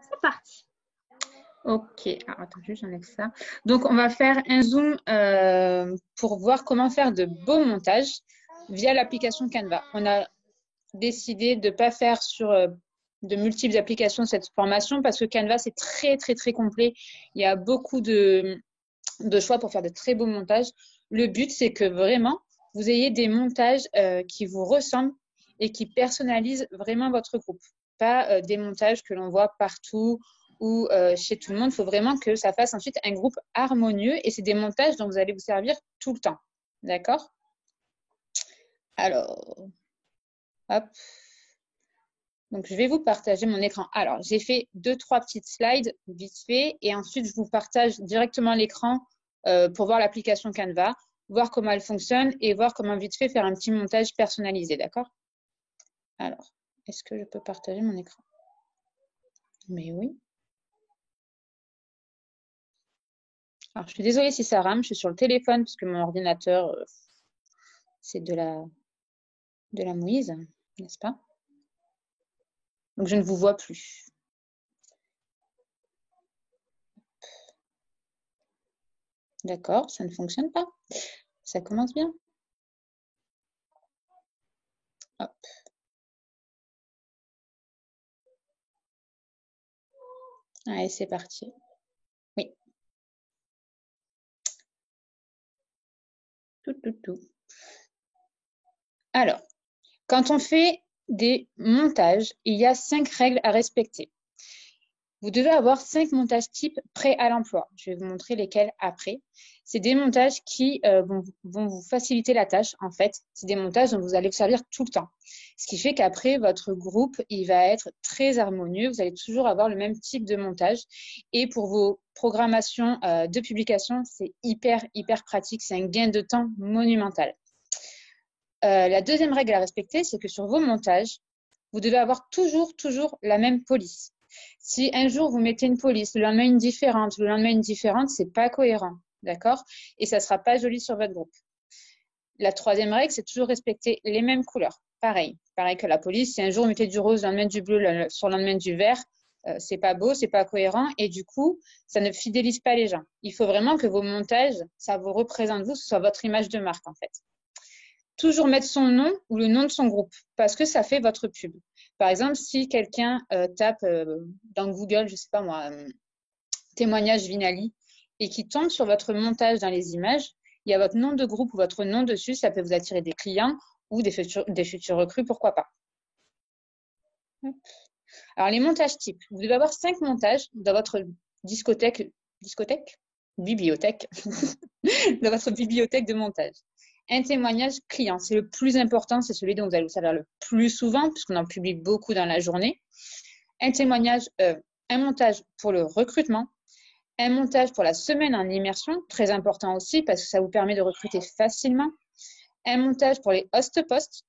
C'est parti. Ok, alors attends, juste j'enlève ça. Donc, on va faire un zoom pour voir comment faire de beaux montages via l'application Canva. On a décidé de ne pas faire sur de multiples applications cette formation parce que Canva, c'est très, très, très complet. Il y a beaucoup de choix pour faire de très beaux montages. Le but, c'est que vraiment, vous ayez des montages qui vous ressemblent et qui personnalisent vraiment votre groupe. Pas des montages que l'on voit partout ou chez tout le monde. Il faut vraiment que ça fasse ensuite un groupe harmonieux et c'est des montages dont vous allez vous servir tout le temps. D'accord? Alors, hop. Donc, je vais vous partager mon écran. Alors, j'ai fait 2-3 petites slides vite fait et ensuite, je vous partage directement l'écran pour voir l'application Canva, voir comment elle fonctionne et voir comment vite fait faire un petit montage personnalisé. D'accord? Alors, est-ce que je peux partager mon écran? Mais oui. Alors, je suis désolée si ça rame. Je suis sur le téléphone parce que mon ordinateur, c'est de la mouise, n'est-ce pas? Donc, je ne vous vois plus. D'accord, ça ne fonctionne pas. Ça commence bien. Hop. Allez, c'est parti. Oui. Tout. Alors, quand on fait des montages, il y a 5 règles à respecter. Vous devez avoir 5 montages types prêts à l'emploi. Je vais vous montrer lesquels après. C'est des montages qui vont vous faciliter la tâche, en fait. C'est des montages dont vous allez vous servir tout le temps. Ce qui fait qu'après, votre groupe, il va être très harmonieux. Vous allez toujours avoir le même type de montage. Et pour vos programmations de publication, c'est hyper pratique. C'est un gain de temps monumental. La deuxième règle à respecter, c'est que sur vos montages, vous devez avoir toujours la même police. Si un jour vous mettez une police, le lendemain une différente, le lendemain une différente, c'est pas cohérent, d'accord? Et ça sera pas joli sur votre groupe. La troisième règle, c'est toujours respecter les mêmes couleurs. Pareil que la police. Si un jour vous mettez du rose, le lendemain du bleu, sur le lendemain du vert, c'est pas beau, c'est pas cohérent et du coup, ça ne fidélise pas les gens. Il faut vraiment que vos montages, ça vous représente vous, ce soit votre image de marque en fait. Toujours mettre son nom ou le nom de son groupe parce que ça fait votre pub. Par exemple, si quelqu'un tape dans Google, je sais pas moi, témoignage Vinali et qui tombe sur votre montage dans les images, il y a votre nom de groupe ou votre nom dessus, ça peut vous attirer des clients ou des futurs recrues, pourquoi pas. Alors, les montages types. Vous devez avoir 5 montages dans votre bibliothèque dans votre bibliothèque de montage. Un témoignage client, c'est le plus important, c'est celui dont vous allez vous servir le plus souvent, puisqu'on en publie beaucoup dans la journée. Un témoignage, un montage pour le recrutement, un montage pour la semaine en immersion, très important aussi, parce que ça vous permet de recruter facilement. Un montage pour les host posts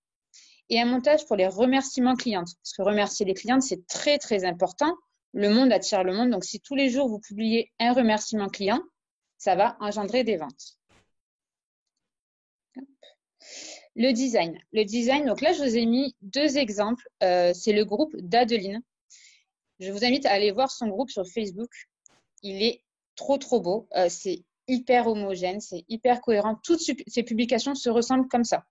et un montage pour les remerciements clientes. Parce que remercier les clientes, c'est très important. Le monde attire le monde, donc si tous les jours vous publiez un remerciement client, ça va engendrer des ventes. Le design, donc là, je vous ai mis 2 exemples. C'est le groupe d'Adeline. Je vous invite à aller voir son groupe sur Facebook. Il est trop beau. C'est hyper homogène, c'est hyper cohérent. Toutes ces publications se ressemblent comme ça.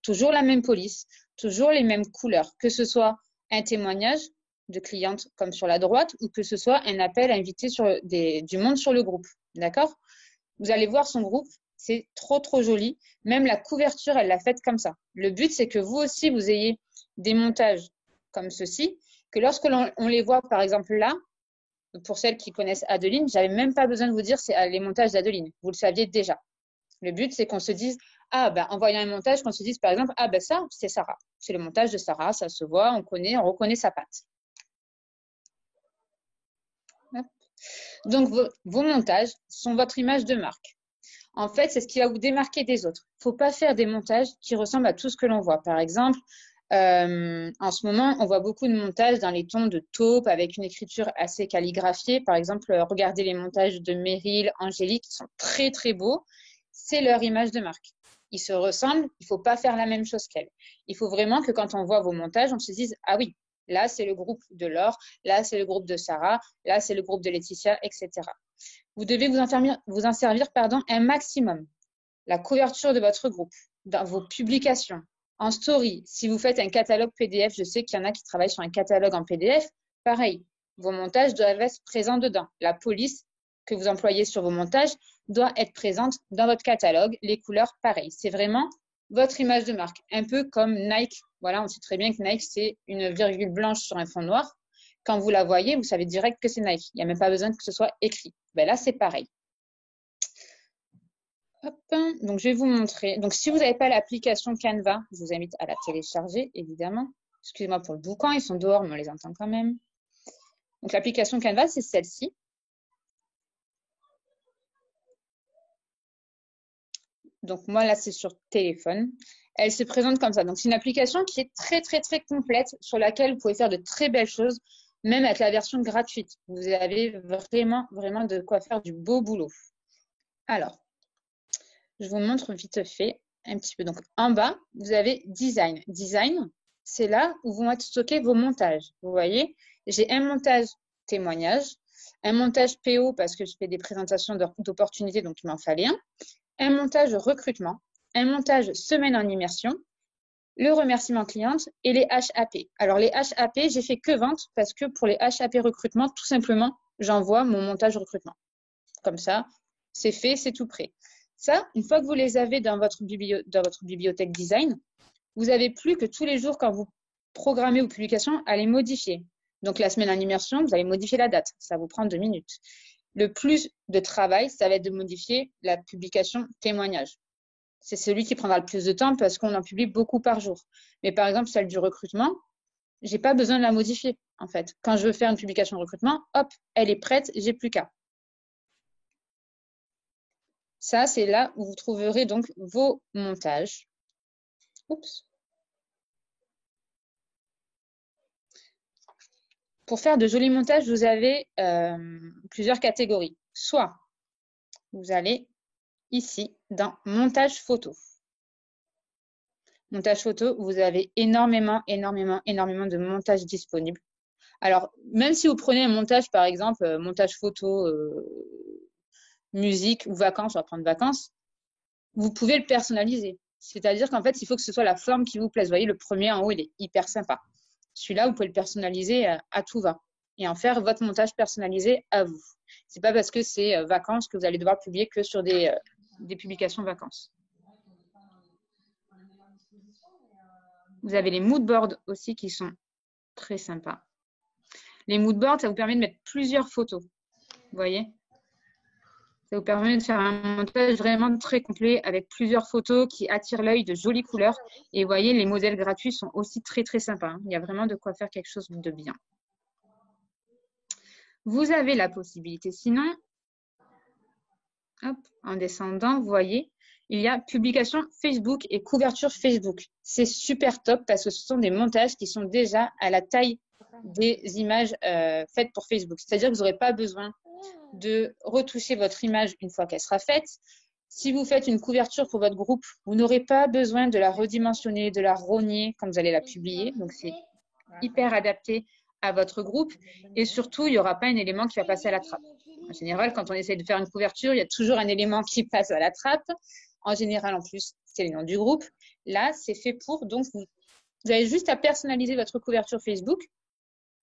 Toujours la même police, toujours les mêmes couleurs, que ce soit un témoignage de cliente comme sur la droite ou que ce soit un appel à inviter du monde sur le groupe. D'accord? Vous allez voir son groupe. C'est trop joli. Même la couverture, elle l'a faite comme ça. Le but, c'est que vous aussi, vous ayez des montages comme ceci, que lorsque on les voit, par exemple là, pour celles qui connaissent Adeline, j'avais même pas besoin de vous dire c'est les montages d'Adeline. Vous le saviez déjà. Le but, c'est qu'on se dise, en voyant un montage, qu'on se dise par exemple, ça, c'est Sarah. C'est le montage de Sarah, ça se voit, on reconnaît sa patte. Donc, vos montages sont votre image de marque. En fait, c'est ce qui va vous démarquer des autres. Il ne faut pas faire des montages qui ressemblent à tout ce que l'on voit. Par exemple, en ce moment, on voit beaucoup de montages dans les tons de taupe avec une écriture assez calligraphiée. Par exemple, regardez les montages de Meryl, Angélique, qui sont très beaux. C'est leur image de marque. Ils se ressemblent, il ne faut pas faire la même chose qu'elles. Il faut vraiment que quand on voit vos montages, on se dise « Ah oui, Là, c'est le groupe de Laure. Là, c'est le groupe de Sarah. Là, c'est le groupe de Laetitia, etc. Vous devez vous en servir un maximum. La couverture de votre groupe, dans vos publications, en story. Si vous faites un catalogue PDF, je sais qu'il y en a qui travaillent sur un catalogue en PDF. Pareil, vos montages doivent être présents dedans. La police que vous employez sur vos montages doit être présente dans votre catalogue. Les couleurs, pareil. C'est vraiment votre image de marque. Un peu comme Nike. Voilà, on sait très bien que Nike, c'est une virgule blanche sur un fond noir. Quand vous la voyez, vous savez direct que c'est Nike. Il n'y a même pas besoin que ce soit écrit. Ben là, c'est pareil. Hop. Donc, je vais vous montrer. Donc, si vous n'avez pas l'application Canva, je vous invite à la télécharger, évidemment. Excusez-moi pour le boucan, ils sont dehors, mais on les entend quand même. Donc, l'application Canva, c'est celle-ci. Donc, moi, là, c'est sur téléphone. Elle se présente comme ça. Donc, c'est une application qui est très, très, très complète, sur laquelle vous pouvez faire de très belles choses, même avec la version gratuite. Vous avez vraiment, vraiment de quoi faire du beau boulot. Alors, je vous montre vite fait un petit peu. Donc, en bas, vous avez Design. Design, c'est là où vont être stockés vos montages. Vous voyez, j'ai un montage témoignage, un montage PO parce que je fais des présentations d'opportunités, donc il m'en fallait un montage recrutement, un montage semaine en immersion, le remerciement cliente et les HAP. Alors, les HAP, j'ai fait que vente parce que pour les HAP recrutement, tout simplement, j'envoie mon montage recrutement. Comme ça, c'est fait, c'est tout prêt. Ça, une fois que vous les avez dans votre bibliothèque design, vous n'avez plus que tous les jours, quand vous programmez vos publications, à les modifier. Donc, la semaine en immersion, vous allez modifier la date. Ça vous prend 2 minutes. Le plus de travail, ça va être de modifier la publication témoignage. C'est celui qui prendra le plus de temps parce qu'on en publie beaucoup par jour. Mais par exemple, celle du recrutement, je n'ai pas besoin de la modifier, en fait. Quand je veux faire une publication de recrutement, hop, elle est prête, j'ai plus qu'à. Ça, c'est là où vous trouverez donc vos montages. Oups. Pour faire de jolis montages, vous avez plusieurs catégories. Soit vous allez ici dans montage photo. Montage photo, vous avez énormément de montages disponibles. Alors, même si vous prenez un montage, par exemple, montage photo, musique ou vacances, on va prendre vacances, vous pouvez le personnaliser. C'est-à-dire qu'en fait, il faut que ce soit la forme qui vous plaise. Vous voyez, le premier en haut, il est hyper sympa. Celui-là, vous pouvez le personnaliser à tout va et en faire votre montage personnalisé à vous. C'est pas parce que c'est vacances que vous allez devoir publier que sur des publications vacances. Vous avez les mood boards aussi qui sont très sympas. Les mood boards, ça vous permet de mettre plusieurs photos. Vous voyez? Ça vous permet de faire un montage vraiment très complet avec plusieurs photos qui attirent l'œil, de jolies couleurs. Et vous voyez, les modèles gratuits sont aussi très, très sympas. Il y a vraiment de quoi faire quelque chose de bien. Vous avez la possibilité, sinon, hop, en descendant, vous voyez, il y a publication Facebook et couverture Facebook. C'est super top parce que ce sont des montages qui sont déjà à la taille des images faites pour Facebook. C'est-à-dire que vous n'aurez pas besoin de retoucher votre image une fois qu'elle sera faite. Si vous faites une couverture pour votre groupe, vous n'aurez pas besoin de la redimensionner, de la rogner quand vous allez la publier. Donc, c'est hyper adapté à votre groupe. Et surtout, il n'y aura pas un élément qui va passer à la trappe. En général, quand on essaie de faire une couverture, il y a toujours un élément qui passe à la trappe. En général, en plus, c'est le nom du groupe. Là, c'est fait pour. Donc, vous avez juste à personnaliser votre couverture Facebook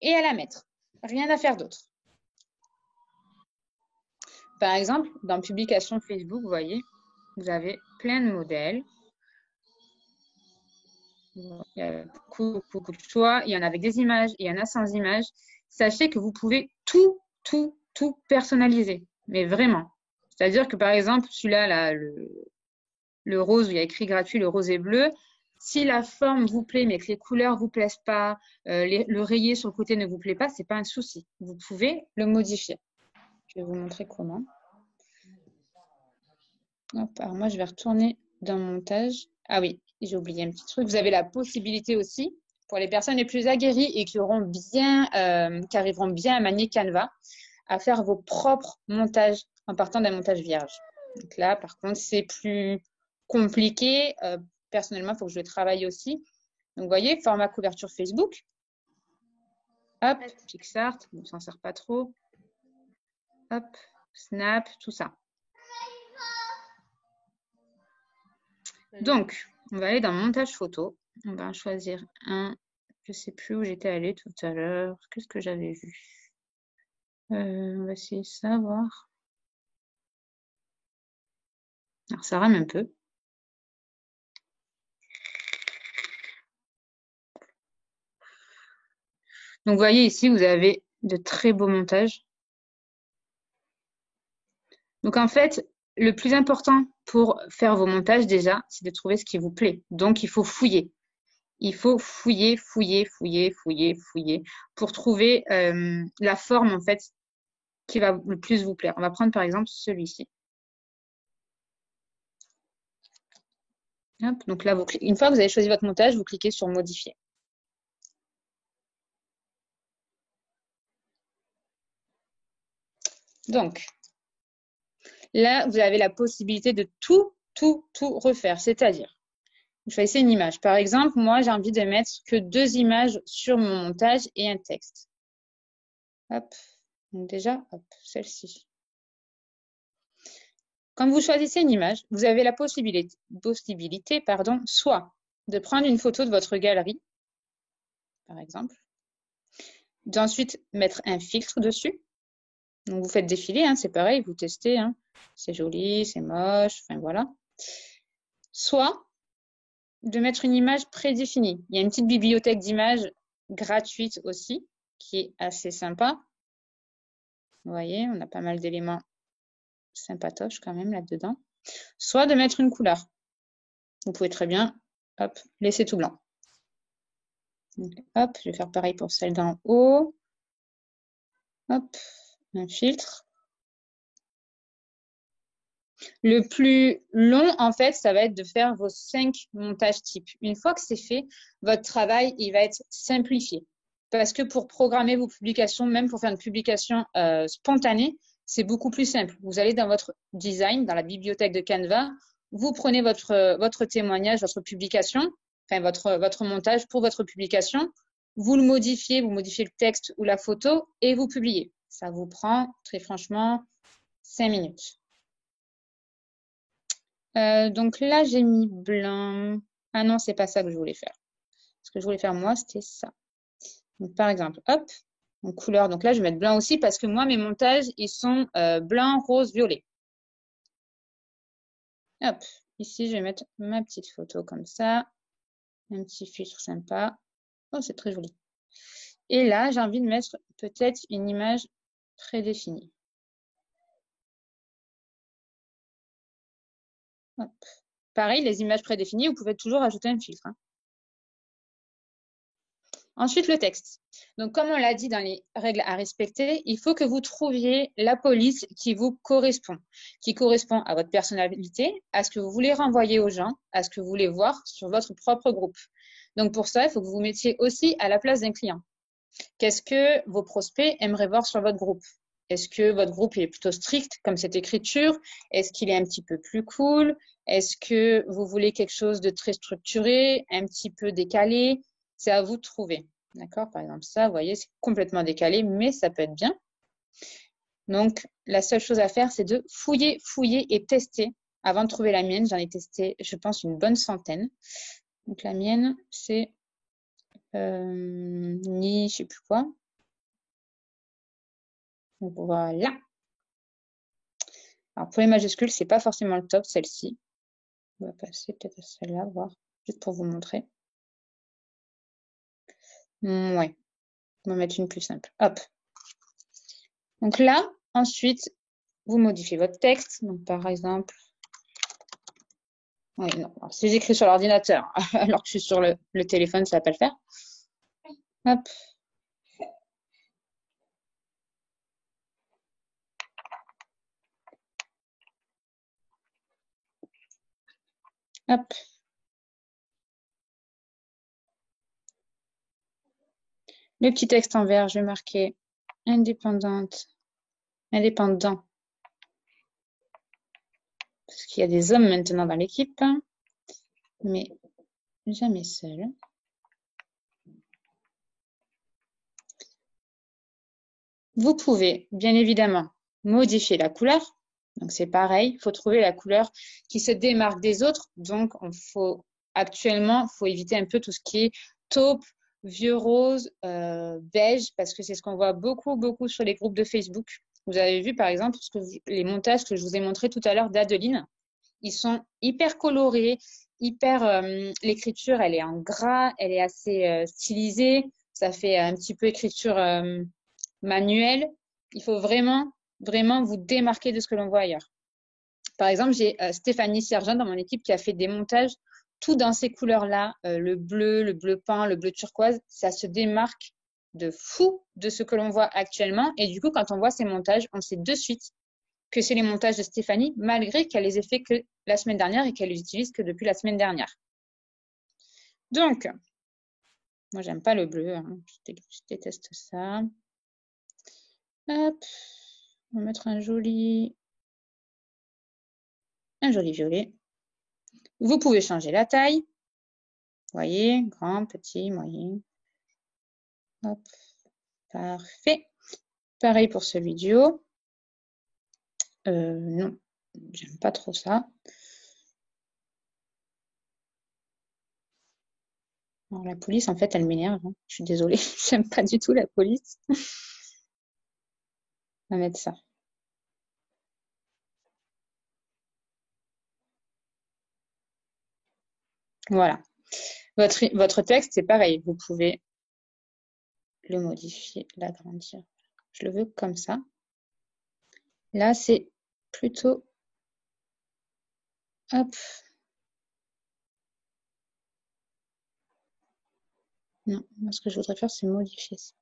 et à la mettre. Rien à faire d'autre. Par exemple, dans publication Facebook, vous voyez, vous avez plein de modèles. Il y a beaucoup de choix. Il y en a avec des images, il y en a sans images. Sachez que vous pouvez tout personnaliser, mais vraiment. C'est-à-dire que par exemple, celui-là, là, le rose où il y a écrit gratuit, le rose et bleu, si la forme vous plaît, mais que les couleurs ne vous plaisent pas, le rayé sur le côté ne vous plaît pas, ce n'est pas un souci. Vous pouvez le modifier. Je vais vous montrer comment. Hop, alors moi, je vais retourner dans mon montage. Ah oui, j'ai oublié un petit truc. Vous avez la possibilité aussi, pour les personnes les plus aguerries et qui arriveront bien à manier Canva, à faire vos propres montages en partant d'un montage vierge. Donc là, par contre, c'est plus compliqué. Personnellement, il faut que je le travaille aussi. Donc, vous voyez, format couverture Facebook. Hop, PixArt, on ne s'en sert pas trop. Hop, Snap, tout ça. Donc, on va aller dans montage photo. On va choisir un. Je ne sais plus où j'étais allée tout à l'heure. Qu'est-ce que j'avais vu? On va essayer ça, voir. Alors, ça rame un peu. Donc, vous voyez ici, vous avez de très beaux montages. Donc, en fait, le plus important pour faire vos montages, déjà, c'est de trouver ce qui vous plaît. Donc, il faut fouiller. Il faut fouiller, fouiller, fouiller, fouiller, fouiller pour trouver la forme, en fait, qui va le plus vous plaire. On va prendre, par exemple, celui-ci. Hop, donc là, une fois que vous avez choisi votre montage, vous cliquez sur modifier. Donc, là, vous avez la possibilité de tout refaire. C'est-à-dire, vous choisissez une image. Par exemple, moi, j'ai envie de mettre que 2 images sur mon montage et un texte. Hop, donc déjà, hop, celle-ci. Quand vous choisissez une image, vous avez la possibilité soit de prendre une photo de votre galerie, par exemple, d'ensuite mettre un filtre dessus. Donc, vous faites défiler, hein, c'est pareil, vous testez, hein, c'est joli, c'est moche, enfin voilà. Soit de mettre une image prédéfinie. Il y a une petite bibliothèque d'images gratuite aussi, qui est assez sympa. Vous voyez, on a pas mal d'éléments sympatoches quand même là-dedans. Soit de mettre une couleur. Vous pouvez très bien, hop, laisser tout blanc. Donc, hop, je vais faire pareil pour celle d'en haut. Hop, un filtre. Le plus long, en fait, ça va être de faire vos 5 montages types. Une fois que c'est fait, votre travail, il va être simplifié. Parce que pour programmer vos publications, même pour faire une publication spontanée, c'est beaucoup plus simple. Vous allez dans votre design, dans la bibliothèque de Canva, vous prenez votre témoignage, votre publication, enfin votre montage pour votre publication, vous le modifiez, vous modifiez le texte ou la photo et vous publiez. Ça vous prend, très franchement, 5 minutes. Donc là, j'ai mis blanc. Ah non, c'est pas ça que je voulais faire. Ce que je voulais faire, moi, c'était ça. Donc, par exemple, hop, en couleur. Donc là, je vais mettre blanc aussi parce que moi, mes montages, ils sont blanc, rose, violet. Hop, ici, je vais mettre ma petite photo comme ça. Un petit filtre sympa. Oh, c'est très joli. Et là, j'ai envie de mettre peut-être une image prédéfinie. Hop. Pareil, les images prédéfinies, vous pouvez toujours ajouter un filtre. Hein. Ensuite, le texte. Donc, comme on l'a dit dans les règles à respecter, il faut que vous trouviez la police qui vous correspond, qui correspond à votre personnalité, à ce que vous voulez renvoyer aux gens, à ce que vous voulez voir sur votre propre groupe. Donc, pour ça, il faut que vous vous mettiez aussi à la place d'un client. Qu'est-ce que vos prospects aimeraient voir sur votre groupe? Est-ce que votre groupe est plutôt strict comme cette écriture? Est-ce qu'il est un petit peu plus cool? Est-ce que vous voulez quelque chose de très structuré, un petit peu décalé? C'est à vous de trouver. D'accord? Par exemple, ça, vous voyez, c'est complètement décalé, mais ça peut être bien. Donc, la seule chose à faire, c'est de fouiller, fouiller et tester. Avant de trouver la mienne, j'en ai testé, je pense, une bonne centaine. Donc, la mienne, c'est ni je sais plus quoi. Donc, voilà. Alors, pour les majuscules, c'est pas forcément le top, celle-ci. On va passer peut-être à celle-là, voir, juste pour vous montrer. Ouais, on va mettre une plus simple. Hop. Donc là, ensuite, vous modifiez votre texte. Donc, par exemple, oui, non. Alors, si j'écris sur l'ordinateur, alors que je suis sur le téléphone, ça va pas le faire. Hop. Hop. Le petit texte en vert, je vais marquer indépendante, indépendant. Parce qu'il y a des hommes maintenant dans l'équipe, mais jamais seul. Vous pouvez, bien évidemment, modifier la couleur. Donc, c'est pareil, il faut trouver la couleur qui se démarque des autres. Donc, actuellement, il faut éviter un peu tout ce qui est taupe, vieux rose, beige, parce que c'est ce qu'on voit beaucoup, beaucoup sur les groupes de Facebook. Vous avez vu, par exemple, les montages que je vous ai montrés tout à l'heure d'Adeline. Ils sont hyper colorés, l'écriture, elle est en gras, elle est assez stylisée. Ça fait un petit peu écriture manuelle. Il faut vraiment, vraiment vous démarquer de ce que l'on voit ailleurs. Par exemple, j'ai Stéphanie Sergent dans mon équipe qui a fait des montages tout dans ces couleurs-là, le bleu pain, le bleu turquoise. Ça se démarque de fou de ce que l'on voit actuellement. Et du coup, quand on voit ces montages, on sait de suite que c'est les montages de Stéphanie, malgré qu'elle les ait fait que la semaine dernière et qu'elle les utilise que depuis la semaine dernière. Donc, moi, j'aime pas le bleu. Hein. Je déteste ça. Hop, on va mettre un joli violet. Vous pouvez changer la taille. Voyez, grand, petit, moyen. Hop, parfait. Pareil pour celui du haut. Non, j'aime pas trop ça. Alors, la police, en fait, elle m'énerve. Hein. Je suis désolée, j'aime pas du tout la police. On va mettre ça. Voilà. Votre texte, c'est pareil. Vous pouvez le modifier, l'agrandir. Je le veux comme ça. Là, c'est plutôt... Hop. Non, moi, ce que je voudrais faire, c'est modifier ça.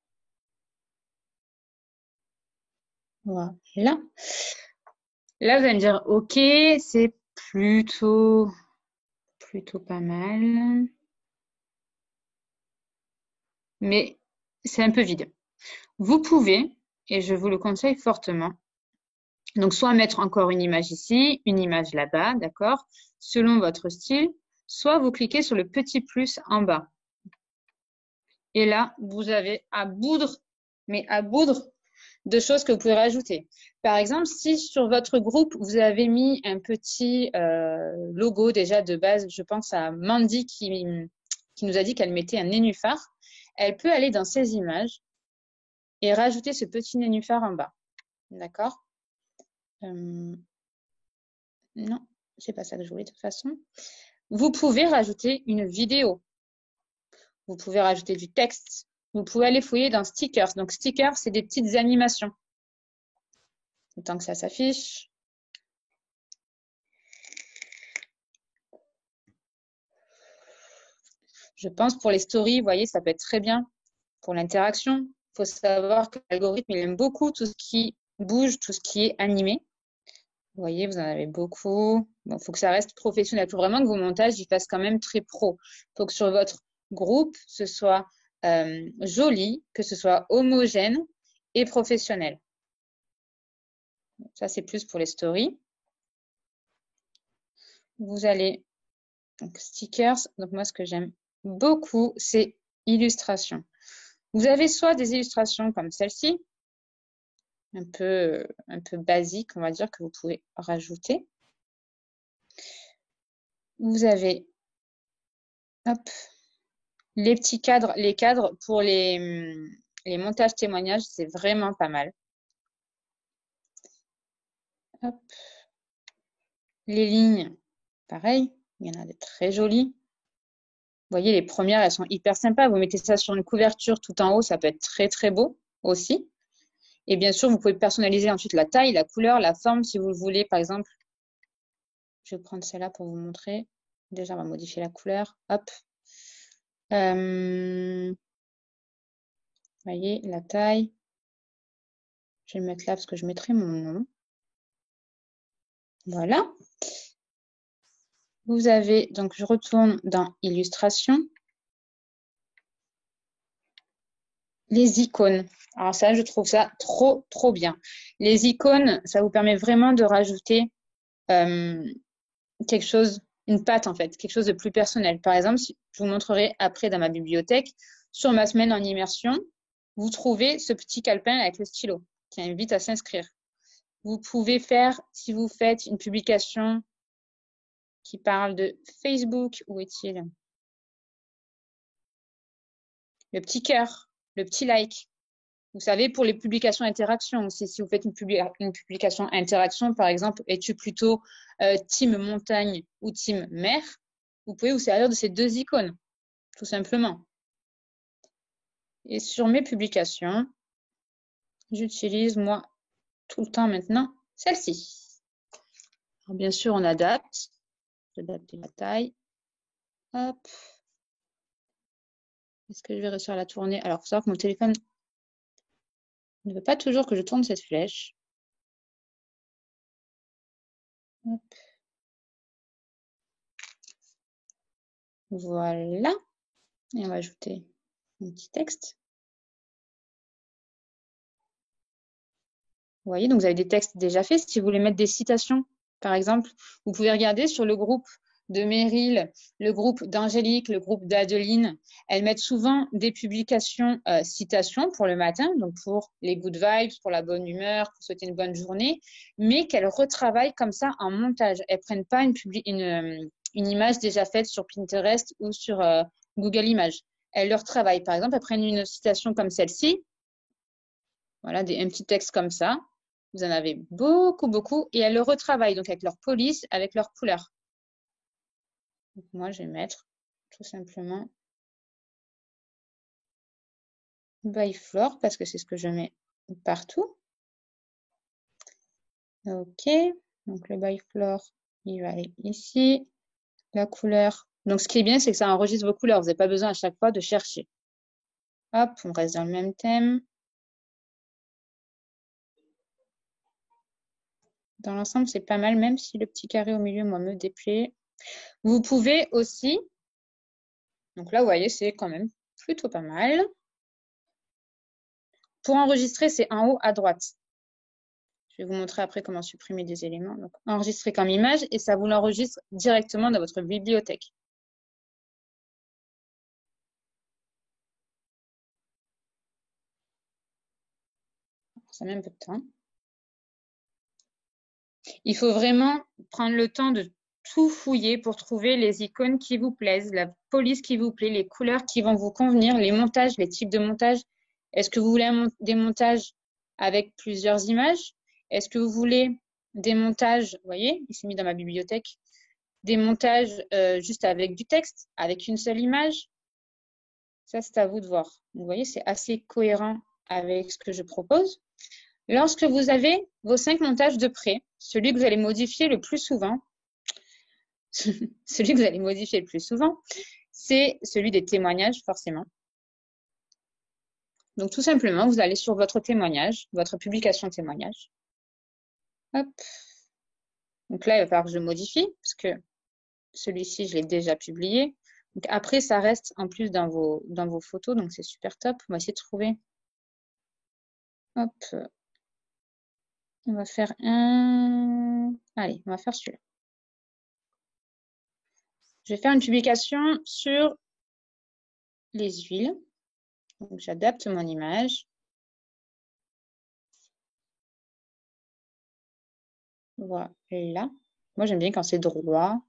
Voilà. Là, vous allez me dire, OK, c'est plutôt pas mal. Mais c'est un peu vide. Vous pouvez, et je vous le conseille fortement, donc soit mettre encore une image ici, une image là-bas, d'accord, selon votre style, soit vous cliquez sur le petit plus en bas. Et là, vous avez à boudre, mais à boudre de choses que vous pouvez rajouter. Par exemple, si sur votre groupe, vous avez mis un petit logo déjà de base, je pense à Mandy qui nous a dit qu'elle mettait un nénuphar, elle peut aller dans ses images et rajouter ce petit nénuphar en bas. D'accord Non, c'est pas ça que je voulais de toute façon. Vous pouvez rajouter une vidéo. Vous pouvez rajouter du texte. Vous pouvez aller fouiller dans stickers. Donc, stickers, c'est des petites animations. Autant que ça s'affiche. Je pense pour les stories, vous voyez, ça peut être très bien. Pour l'interaction, il faut savoir que l'algorithme, il aime beaucoup tout ce qui bouge, tout ce qui est animé. Vous voyez, vous en avez beaucoup. Bon, il faut que ça reste professionnel. Il faut vraiment que vos montages, ils fassent quand même très pro. Il faut que sur votre groupe, ce soit joli, que ce soit homogène et professionnel. Ça, c'est plus pour les stories. Vous allez, donc stickers. Donc moi, ce que j'aime beaucoup, c'est illustration. Vous avez soit des illustrations comme celle-ci, un peu basique, on va dire, que vous pouvez rajouter. Vous avez hop, les petits cadres, les cadres pour les montages témoignages, c'est vraiment pas mal. Hop. Les lignes, pareil, il y en a des très jolies. Vous voyez, les premières, elles sont hyper sympas. Vous mettez ça sur une couverture tout en haut, ça peut être très, très beau aussi. Et bien sûr, vous pouvez personnaliser ensuite la taille, la couleur, la forme, si vous le voulez. Par exemple, je vais prendre celle-là pour vous montrer. Déjà, on va modifier la couleur. Hop. Vous voyez, la taille. Je vais le mettre là parce que je mettrai mon nom. Voilà. Vous avez, donc je retourne dans Illustration. Les icônes. Alors ça, je trouve ça trop, trop bien. Les icônes, ça vous permet vraiment de rajouter quelque chose, une patte en fait, quelque chose de plus personnel. Par exemple, je vous montrerai après dans ma bibliothèque, sur ma semaine en immersion, vous trouvez ce petit calepin avec le stylo qui invite à s'inscrire. Vous pouvez faire, si vous faites une publication qui parle de Facebook, où est-il? Le petit cœur, le petit like. Vous savez, pour les publications interaction aussi, si vous faites une publication interaction, par exemple, es-tu plutôt team montagne ou team mer? Vous pouvez vous servir de ces deux icônes, tout simplement. Et sur mes publications, j'utilise, moi, tout le temps maintenant, celle-ci. Bien sûr, on adapte. J'adapte la taille. Hop. Est-ce que je vais réussir à la tourner? Alors, il faut savoir que mon téléphone ne veut pas toujours que je tourne cette flèche. Hop. Voilà. Et on va ajouter un petit texte. Vous voyez, donc vous avez des textes déjà faits. Si vous voulez mettre des citations, par exemple, vous pouvez regarder sur le groupe de Meryl, le groupe d'Angélique, le groupe d'Adeline. Elles mettent souvent des publications citations pour le matin, donc pour les good vibes, pour la bonne humeur, pour souhaiter une bonne journée, mais qu'elles retravaillent comme ça en montage. Elles ne prennent pas une image déjà faite sur Pinterest ou sur Google Images. Elles le retravaillent. Par exemple, elles prennent une citation comme celle-ci. Voilà, un petit texte comme ça. Vous en avez beaucoup, beaucoup. Et elles le retravaillent, donc avec leur police, avec leur couleur. Donc moi, je vais mettre tout simplement by Flore, parce que c'est ce que je mets partout. OK. Donc le by Flore, il va aller ici. La couleur. Donc ce qui est bien, c'est que ça enregistre vos couleurs. Vous n'avez pas besoin à chaque fois de chercher. Hop, on reste dans le même thème. Dans l'ensemble, c'est pas mal, même si le petit carré au milieu, moi, me déplaît. Vous pouvez aussi, donc là, vous voyez, c'est quand même plutôt pas mal. Pour enregistrer, c'est en haut à droite. Je vais vous montrer après comment supprimer des éléments. Donc, enregistrer comme image et ça vous l'enregistre directement dans votre bibliothèque. Ça met un peu de temps. Il faut vraiment prendre le temps de tout fouiller pour trouver les icônes qui vous plaisent, la police qui vous plaît, les couleurs qui vont vous convenir, les montages, les types de montages. Est-ce que vous voulez des montages avec plusieurs images? Est-ce que vous voulez des montages, vous voyez, il s'est mis dans ma bibliothèque, des montages juste avec du texte, avec une seule image? Ça, c'est à vous de voir. Vous voyez, c'est assez cohérent avec ce que je propose. Lorsque vous avez vos 5 montages de près, celui que vous allez modifier le plus souvent, c'est celui des témoignages, forcément. Donc, tout simplement, vous allez sur votre témoignage, votre publication témoignage. Hop. Donc là, il va falloir que je modifie, parce que celui-ci, je l'ai déjà publié. Donc, après, ça reste en plus dans vos photos, donc c'est super top. On va essayer de trouver. Hop. On va faire un... Allez, on va faire celui-là. Je vais faire une publication sur les huiles. Donc, j'adapte mon image. Voilà. Moi, j'aime bien quand c'est droit.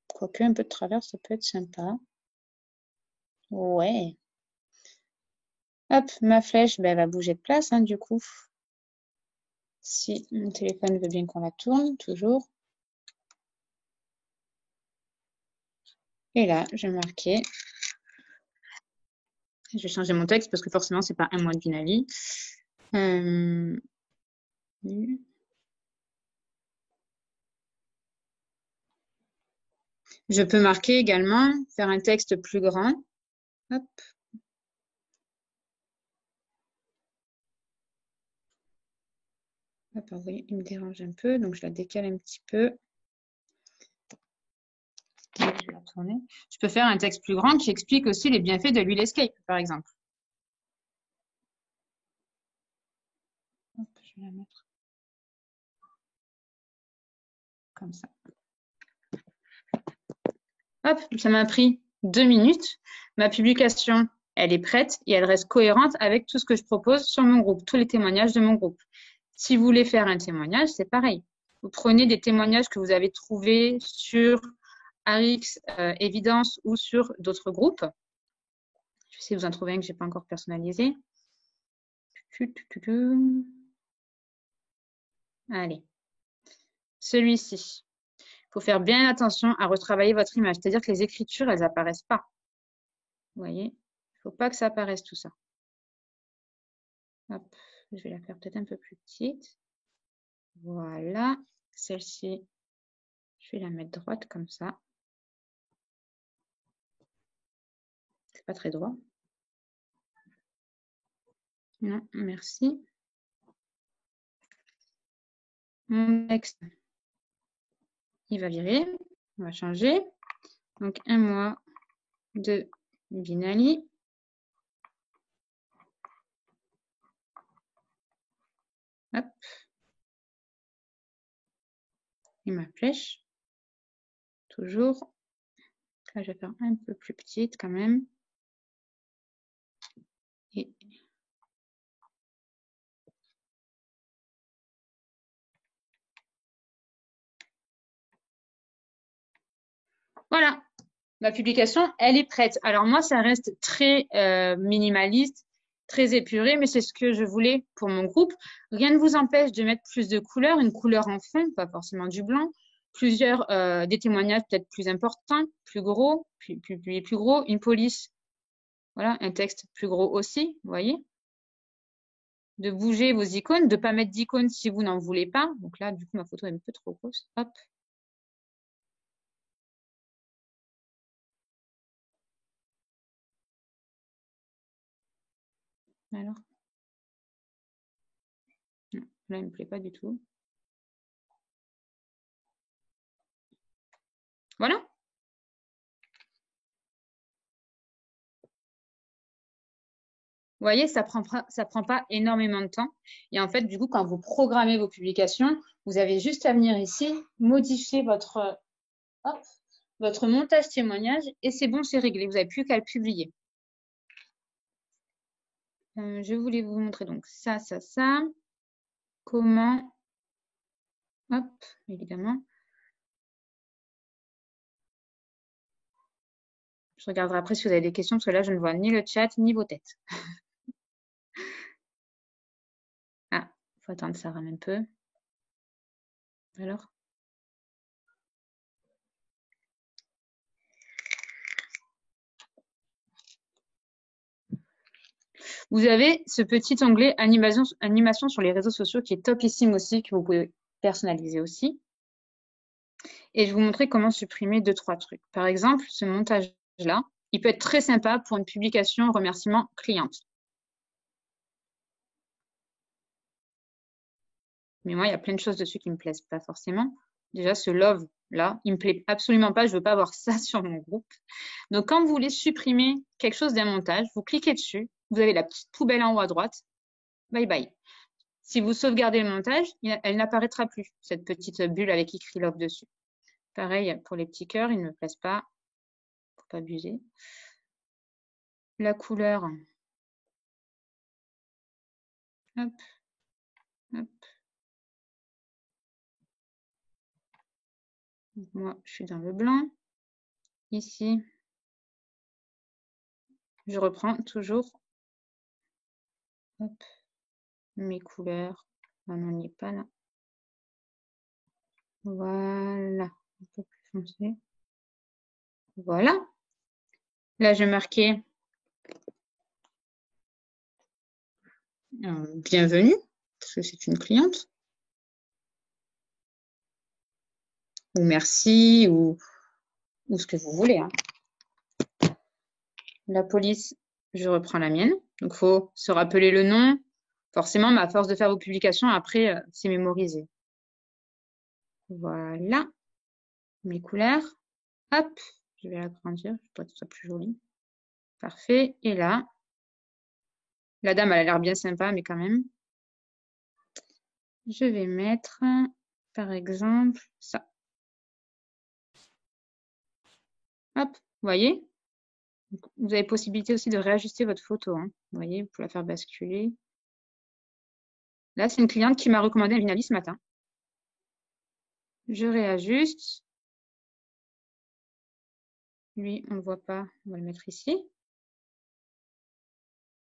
Quoique, un peu de travers, ça peut être sympa. Ouais. Hop, ma flèche, ben, elle va bouger de place, hein, du coup. Si mon téléphone veut bien qu'on la tourne, toujours. Et là, je vais marquer. Je vais changer mon texte parce que forcément, c'est pas un mois de Binali. Je peux marquer également, faire un texte plus grand. Hop. Hop, vous voyez, il me dérange un peu, donc je la décale un petit peu. Je vais la tourner. Je peux faire un texte plus grand qui explique aussi les bienfaits de l'huile Escape, par exemple. Hop, je vais la mettre comme ça. Hop, ça m'a pris 2 minutes. Ma publication elle est prête et elle reste cohérente avec tout ce que je propose sur mon groupe, tous les témoignages de mon groupe. Si vous voulez faire un témoignage, c'est pareil. Vous prenez des témoignages que vous avez trouvés sur Arix, Évidence ou sur d'autres groupes. Je vais essayer de vous en trouver un que je n'ai pas encore personnalisé. Allez. Celui-ci. Il faut faire bien attention à retravailler votre image. C'est-à-dire que les écritures, elles n'apparaissent pas. Vous voyez? Il ne faut pas que ça apparaisse tout ça. Hop. Je vais la faire peut-être un peu plus petite. Voilà. Celle-ci, je vais la mettre droite comme ça. C'est pas très droit. Non, merci. Mon texte, il va virer. On va changer. Donc, un mois de Binali. Hop. Et ma flèche. Toujours. Là, je vais faire un peu plus petite quand même. Et voilà. Ma publication, elle est prête. Alors moi, ça reste très minimaliste, très épuré, mais c'est ce que je voulais pour mon groupe. Rien ne vous empêche de mettre plus de couleurs, une couleur en fond, pas forcément du blanc, plusieurs, des témoignages peut-être plus importants, plus gros, plus gros, une police, voilà, un texte plus gros aussi, vous voyez. De bouger vos icônes, de ne pas mettre d'icônes si vous n'en voulez pas. Donc là, du coup, ma photo est un peu trop grosse. Hop. Alors. Non, là, il ne me plaît pas du tout. Voilà. Vous voyez, ça prend pas énormément de temps. Et en fait, du coup, quand vous programmez vos publications, vous avez juste à venir ici, modifier votre montage témoignage et c'est bon, c'est réglé. Vous n'avez plus qu'à le publier. Je voulais vous montrer donc ça. Comment, hop, évidemment. Je regarderai après si vous avez des questions, parce que là, je ne vois ni le chat, ni vos têtes. Ah, il faut attendre, ça rame un peu. Alors? Vous avez ce petit onglet animation sur les réseaux sociaux qui est topissime aussi, que vous pouvez personnaliser aussi. Et je vais vous montrer comment supprimer 2-3 trucs. Par exemple, ce montage-là, il peut être très sympa pour une publication remerciement cliente. Mais moi, il y a plein de choses dessus qui ne me plaisent pas forcément. Déjà, ce love là, il me plaît absolument pas. Je veux pas avoir ça sur mon groupe. Donc, quand vous voulez supprimer quelque chose d'un montage, vous cliquez dessus. Vous avez la petite poubelle en haut à droite. Bye bye. Si vous sauvegardez le montage, elle n'apparaîtra plus, cette petite bulle avec écrit love dessus. Pareil pour les petits cœurs, ils ne me plaisent pas. Faut pas abuser. La couleur. Hop. Hop. Moi, je suis dans le blanc. Ici, je reprends toujours hop, mes couleurs. Ah non, on n'y est pas là. Voilà. Un peu plus foncé. Voilà. Là, je marquais bienvenue, parce que c'est une cliente. Ou merci, ou ce que vous voulez. Hein. La police, je reprends la mienne. Donc, il faut se rappeler le nom. Forcément, à force de faire vos publications, après, c'est mémorisé. Voilà. Mes couleurs. Hop, je vais l'agrandir pour que ce soit plus joli. Parfait. Et là, la dame, elle a l'air bien sympa, mais quand même. Je vais mettre, par exemple, ça. Hop, vous voyez? Vous avez possibilité aussi de réajuster votre photo. Hein. Vous voyez, pour la faire basculer. Là, c'est une cliente qui m'a recommandé un Vinali ce matin. Je réajuste. Lui, on ne le voit pas. On va le mettre ici.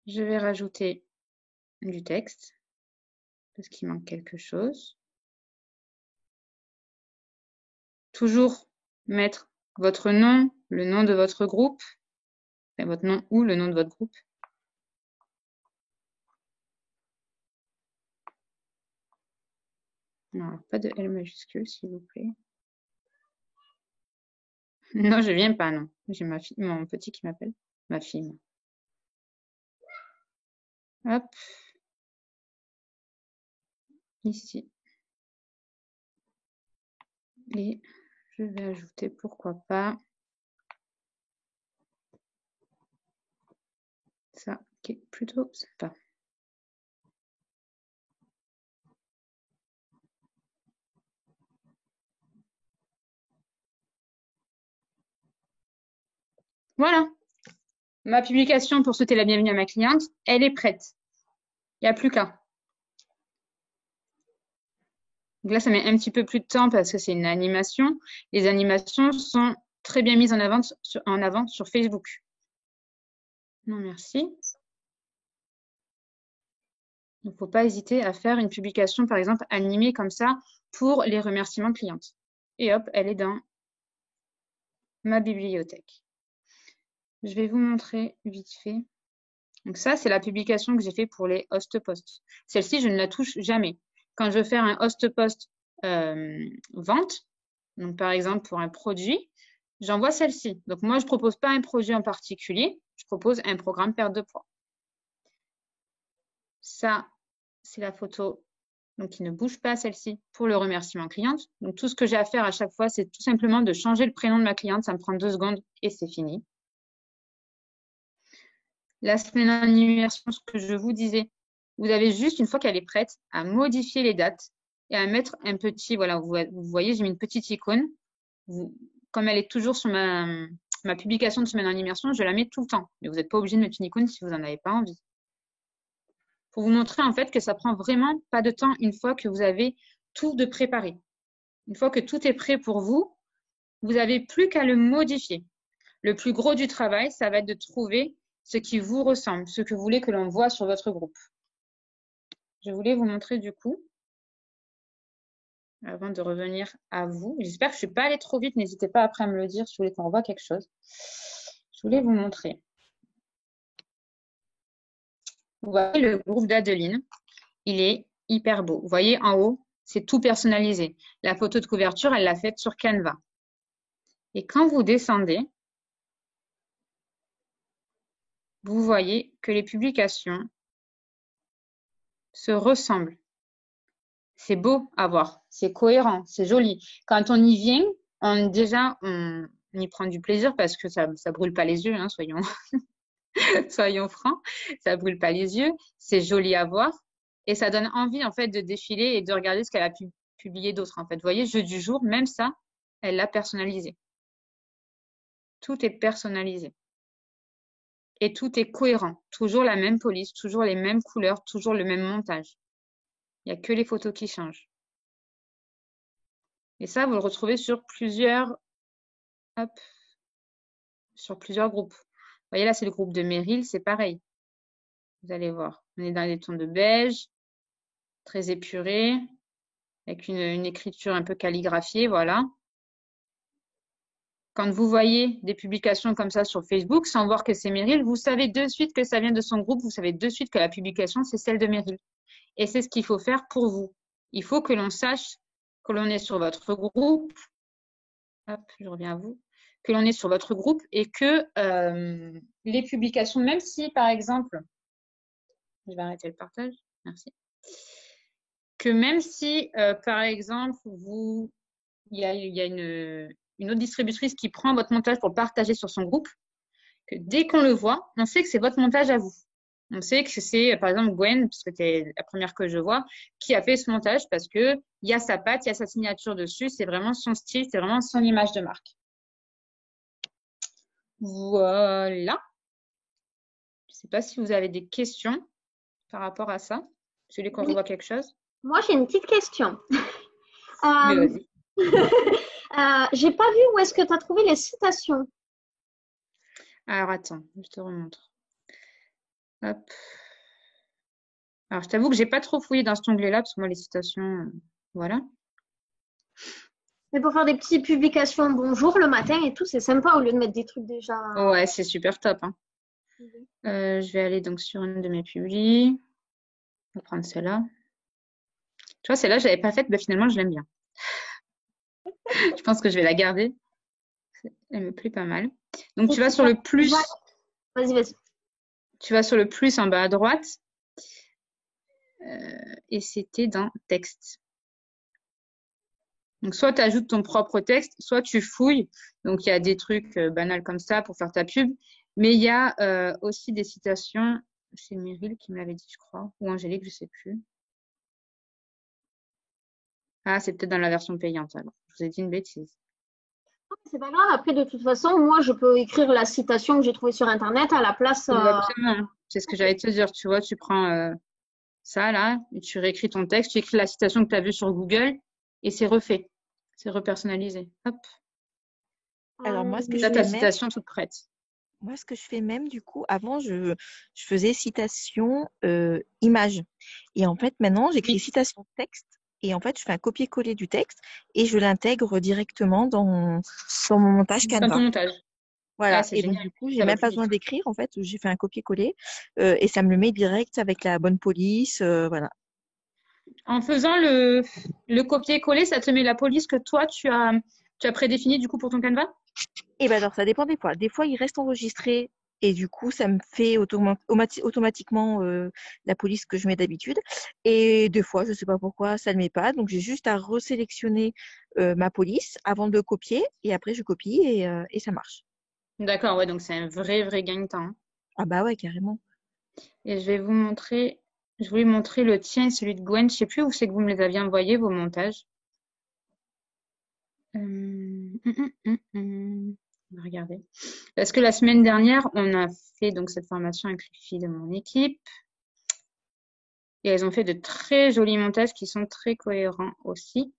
Je vais rajouter du texte parce qu'il manque quelque chose. Toujours mettre votre nom, le nom de votre groupe, enfin, votre nom ou le nom de votre groupe. Non, pas de L majuscule, s'il vous plaît. Non, je viens pas, non. J'ai ma fille, mon petit qui m'appelle. Ma fille. Hop. Ici. Et je vais ajouter, pourquoi pas, ça qui est plutôt sympa. Voilà. Ma publication pour souhaiter la bienvenue à ma cliente, elle est prête. Il n'y a plus qu'à. Donc là, ça met un petit peu plus de temps parce que c'est une animation. Les animations sont très bien mises en avant sur Facebook. Non, merci. Il ne faut pas hésiter à faire une publication, par exemple, animée comme ça pour les remerciements clientes. Et hop, elle est dans ma bibliothèque. Je vais vous montrer vite fait. Donc ça, c'est la publication que j'ai fait pour les host posts. Celle-ci, je ne la touche jamais. Quand je veux faire un host post vente, donc par exemple pour un produit, j'envoie celle-ci. Donc moi, je ne propose pas un produit en particulier, je propose un programme perte de poids. Ça, c'est la photo donc qui ne bouge pas, celle-ci, pour le remerciement cliente. Donc tout ce que j'ai à faire à chaque fois, c'est tout simplement de changer le prénom de ma cliente. Ça me prend 2 secondes et c'est fini. La semaine d'animation, ce que je vous disais, vous avez juste, une fois qu'elle est prête, à modifier les dates et à mettre un petit, voilà, vous voyez, j'ai mis une petite icône. Comme elle est toujours sur ma publication de semaine d'animation, je la mets tout le temps. Mais vous n'êtes pas obligé de mettre une icône si vous n'en avez pas envie. Pour vous montrer en fait que ça prend vraiment pas de temps une fois que vous avez tout de préparé. Une fois que tout est prêt pour vous, vous n'avez plus qu'à le modifier. Le plus gros du travail, ça va être de trouver ce qui vous ressemble, ce que vous voulez que l'on voit sur votre groupe. Je voulais vous montrer du coup, avant de revenir à vous. J'espère que je ne suis pas allée trop vite. N'hésitez pas après à me le dire si vous voulez qu'on revoie quelque chose. Je voulais vous montrer. Vous voyez le groupe d'Adeline, il est hyper beau. Vous voyez en haut, c'est tout personnalisé. La photo de couverture, elle l'a faite sur Canva. Et quand vous descendez, vous voyez que les publications se ressemblent. C'est beau à voir, c'est cohérent, c'est joli. Quand on y vient, on y prend du plaisir parce que ça brûle pas les yeux, hein, soyons, soyons francs. Ça brûle pas les yeux, c'est joli à voir et ça donne envie en fait de défiler et de regarder ce qu'elle a pu publier d'autres. En fait, vous voyez, jeu du jour, même ça, elle l'a personnalisé. Tout est personnalisé. Et tout est cohérent. Toujours la même police, toujours les mêmes couleurs, toujours le même montage. Il n'y a que les photos qui changent. Et ça, vous le retrouvez sur plusieurs groupes. Vous voyez là, c'est le groupe de Meryl, c'est pareil. Vous allez voir, on est dans des tons de beige, très épurés, avec une écriture un peu calligraphiée, voilà. Quand vous voyez des publications comme ça sur Facebook, sans voir que c'est Meryl, vous savez de suite que ça vient de son groupe, vous savez de suite que la publication, c'est celle de Meryl. Et c'est ce qu'il faut faire pour vous. Il faut que l'on sache que l'on est sur votre groupe. Hop, je reviens à vous. Que l'on est sur votre groupe et que les publications, même si par exemple, je vais arrêter le partage, merci. Que même si par exemple, il y a une autre distributrice qui prend votre montage pour le partager sur son groupe, que dès qu'on le voit, on sait que c'est votre montage à vous. On sait que c'est, par exemple, Gwen, parce que c'est la première que je vois, qui a fait ce montage parce qu'il y a sa patte, il y a sa signature dessus, c'est vraiment son style, c'est vraiment son image de marque. Voilà. Je ne sais pas si vous avez des questions par rapport à ça. Vous voulez qu'on Oui, revoie quelque chose? moi j'ai une petite question. Mais Euh, vas-y. j'ai pas vu où est-ce que tu as trouvé les citations. Alors, attends, je te remontre. Hop. Alors, je t'avoue que j'ai pas trop fouillé dans cet onglet-là, parce que moi, les citations, voilà. Mais pour faire des petites publications bonjour le matin et tout, c'est sympa au lieu de mettre des trucs déjà. Ouais, c'est super top, hein. Je vais aller donc sur une de mes publis. On va prendre celle-là. Tu vois, celle-là, je l'avais pas faite, mais finalement, je l'aime bien. Je pense que je vais la garder. Elle me plaît pas mal. Donc, tu vas C'était sur le Jacques. plus. Vas-y, vas-y. Tu vas sur le plus en bas à droite. Et c'était dans texte. Donc, soit tu ajoutes ton propre texte, soit tu fouilles. Donc, il y a des trucs banals comme ça pour faire ta pub. Mais il y a aussi des citations. C'est Meryl qui me l'avait dit, je crois. Ou Angélique, je sais plus. Ah, c'est peut-être dans la version payante, alors. Je vous ai dit une bêtise. C'est pas grave. Après, de toute façon, moi, je peux écrire la citation que j'ai trouvée sur Internet à la place. Exactement. C'est ce que Ok. j'allais te dire. Tu vois, tu prends ça, là, et tu réécris ton texte, tu écris la citation que tu as vue sur Google, et c'est refait. C'est repersonnalisé. Hop. Alors moi, ce que Et je t'as ta fais même, citation toute prête. moi, ce que je fais même, du coup, avant, je faisais citation image. Et en fait, maintenant, j'écris Oui, citation texte. Et en fait, je fais un copier-coller du texte et je l'intègre directement dans mon montage dans ton Canva. montage. Ah, Voilà. c'est Et donc, génial. du coup, j'ai Ça va même plus pas vite. besoin d'écrire. En fait, j'ai fait un copier-coller et ça me le met direct avec la bonne police. Voilà. En faisant le copier-coller, ça te met la police que toi, tu as prédéfinie du coup pour ton Canva? Et ben alors, ça dépend des fois. Des fois, il reste enregistré et du coup, ça me fait automatiquement la police que je mets d'habitude. Et des fois, je sais pas pourquoi, ça ne le met pas. Donc, j'ai juste à resélectionner ma police avant de copier et après, je copie et ça marche. D'accord, ouais, donc c'est un vrai, vrai gain de temps, hein. Ah bah ouais, carrément. Et je vais vous montrer, je voulais montrer le tien et celui de Gwen. Je sais plus où c'est que vous me les aviez envoyés, vos montages. On va regarder. Parce que la semaine dernière, on a fait donc cette formation avec les filles de mon équipe. Et elles ont fait de très jolis montages qui sont très cohérents aussi.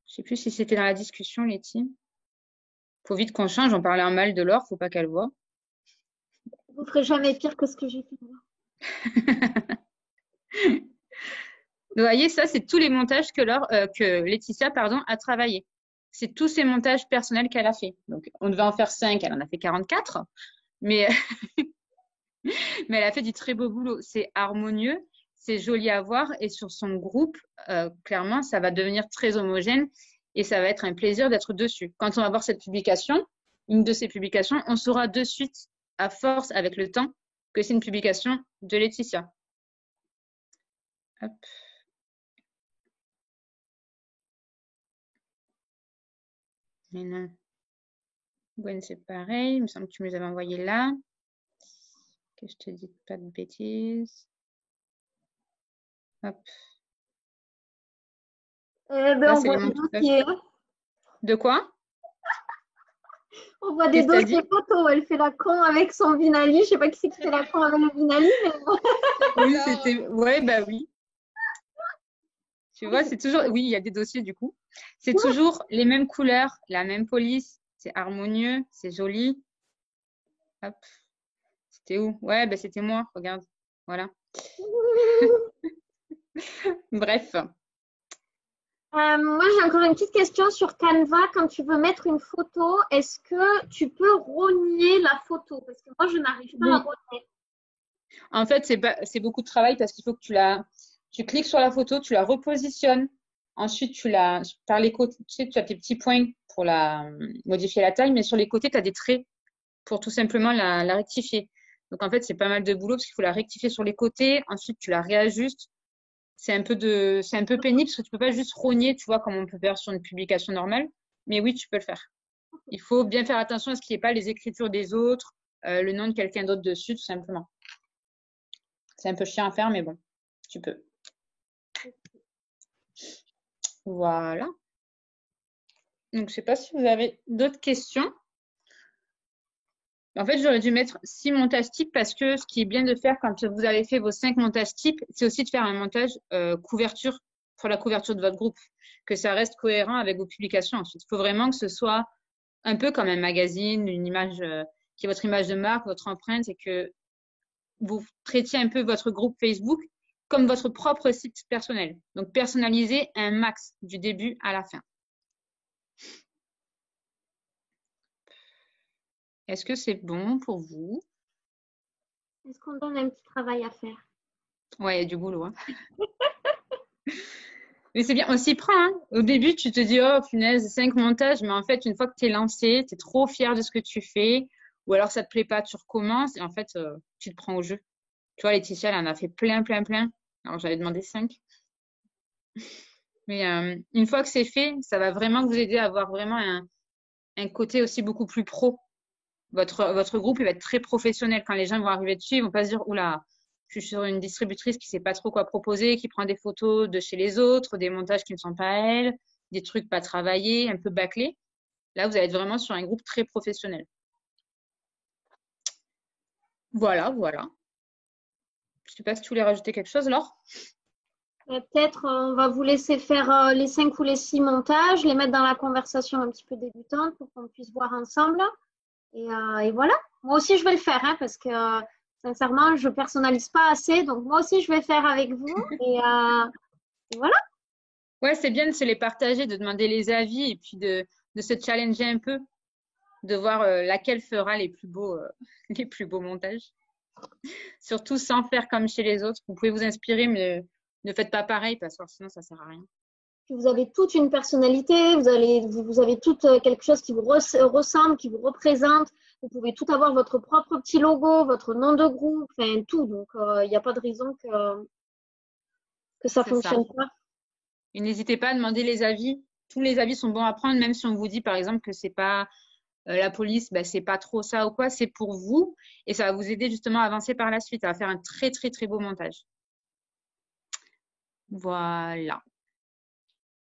Je sais plus si c'était dans la discussion, Letty. Faut vite qu'on change. On parlait en mal de Laure, faut pas qu'elle voit. Vous ferez jamais pire que ce que j'ai fait. Vous voyez, ça, c'est tous les montages que Laetitia, pardon, a travaillé. C'est tous ces montages personnels qu'elle a fait. Donc, on devait en faire 5, elle en a fait 44. Mais, mais elle a fait du très beau boulot. C'est harmonieux, c'est joli à voir. Et sur son groupe, clairement, ça va devenir très homogène et ça va être un plaisir d'être dessus. Quand on va voir cette publication, une de ces publications, on saura de suite, à force, avec le temps, que c'est une publication de Laetitia. Hop. Mais non. Gwen, c'est pareil. Il me semble que tu me les avais envoyés là. Que je te dis pas de bêtises. Hop. Eh ben, Ça, on c'est les voit des montages. dossiers, hein. De quoi? On voit des Qu'est-ce que t'as dossiers dit? photos. Elle fait la con avec son Vinali. Je sais pas qui c'est qui fait la con avec le Vinali, mais bon. Oui, c'était. Ouais, bah oui. Tu vois, c'est toujours. Oui, il y a des dossiers du coup. C'est toujours les mêmes couleurs, la même police. C'est harmonieux, c'est joli. Hop. C'était où? Ouais, bah c'était moi. Regarde. Voilà. Bref. Moi, j'ai encore une petite question sur Canva. Quand tu veux mettre une photo, est-ce que tu peux rogner la photo? Parce que moi, je n'arrive pas à Oui. rogner. En fait, c'est beaucoup de travail parce qu'il faut que tu cliques sur la photo, tu la repositionnes. Ensuite, par les côtés, tu sais, tu as tes petits points pour modifier la taille, mais sur les côtés, tu as des traits pour tout simplement la rectifier. Donc, en fait, c'est pas mal de boulot parce qu'il faut la rectifier sur les côtés. Ensuite, tu la réajustes. C'est un peu pénible parce que tu peux pas juste rogner, tu vois, comme on peut faire sur une publication normale. Mais oui, tu peux le faire. Il faut bien faire attention à ce qu'il n'y ait pas les écritures des autres, le nom de quelqu'un d'autre dessus, tout simplement. C'est un peu chiant à faire, mais bon, tu peux. Voilà. Donc, je sais pas si vous avez d'autres questions. En fait, j'aurais dû mettre 6 montages types parce que ce qui est bien de faire quand vous avez fait vos 5 montages types, c'est aussi de faire un montage couverture pour la couverture de votre groupe, que ça reste cohérent avec vos publications ensuite. Il faut vraiment que ce soit un peu comme un magazine, une image qui est votre image de marque, votre empreinte, et que vous traitiez un peu votre groupe Facebook comme votre propre site personnel. Donc, personnalisez un max du début à la fin. Est-ce que c'est bon pour vous? Est-ce qu'on donne un petit travail à faire? Ouais, il y a du boulot. Hein. Mais c'est bien, on s'y prend. Hein. Au début, tu te dis, oh, punaise, 5 montages. Mais en fait, une fois que tu es lancé, tu es trop fier de ce que tu fais. Ou alors, ça te plaît pas, tu recommences. Et en fait, tu te prends au jeu. Tu vois, Laetitia, elle en a fait plein, plein, plein. Alors, j'avais demandé 5. Mais une fois que c'est fait, ça va vraiment vous aider à avoir vraiment un côté aussi beaucoup plus pro. Votre groupe, il va être très professionnel. Quand les gens vont arriver dessus, ils vont pas se dire, oula, je suis sur une distributrice qui sait pas trop quoi proposer, qui prend des photos de chez les autres, des montages qui ne sont pas à elle, des trucs pas travaillés, un peu bâclés. Là, vous allez être vraiment sur un groupe très professionnel. Voilà, voilà. Je sais pas si tu voulais rajouter quelque chose, Laure. Peut-être on va vous laisser faire les 5 ou les 6 montages, les mettre dans la conversation un petit peu débutante pour qu'on puisse voir ensemble. Et voilà. Moi aussi, je vais le faire parce que sincèrement, je personnalise pas assez. Donc, moi aussi, je vais faire avec vous. Et voilà. Ouais, c'est bien de se les partager, de demander les avis et puis de se challenger un peu, de voir laquelle fera les plus beaux montages. Surtout sans faire comme chez les autres. Vous pouvez vous inspirer, mais ne faites pas pareil parce que sinon ça sert à rien. Vous avez toute une personnalité, vous avez tout quelque chose qui vous ressemble, qui vous représente. Vous pouvez tout avoir votre propre petit logo, votre nom de groupe, enfin tout. Donc, il n'y a pas de raison que ça fonctionne pas. Et n'hésitez pas à demander les avis. Tous les avis sont bons à prendre, même si on vous dit par exemple que c'est pas la police, bah, c'est pas trop ça ou quoi, c'est pour vous et ça va vous aider justement à avancer par la suite, à faire un très très très beau montage. Voilà.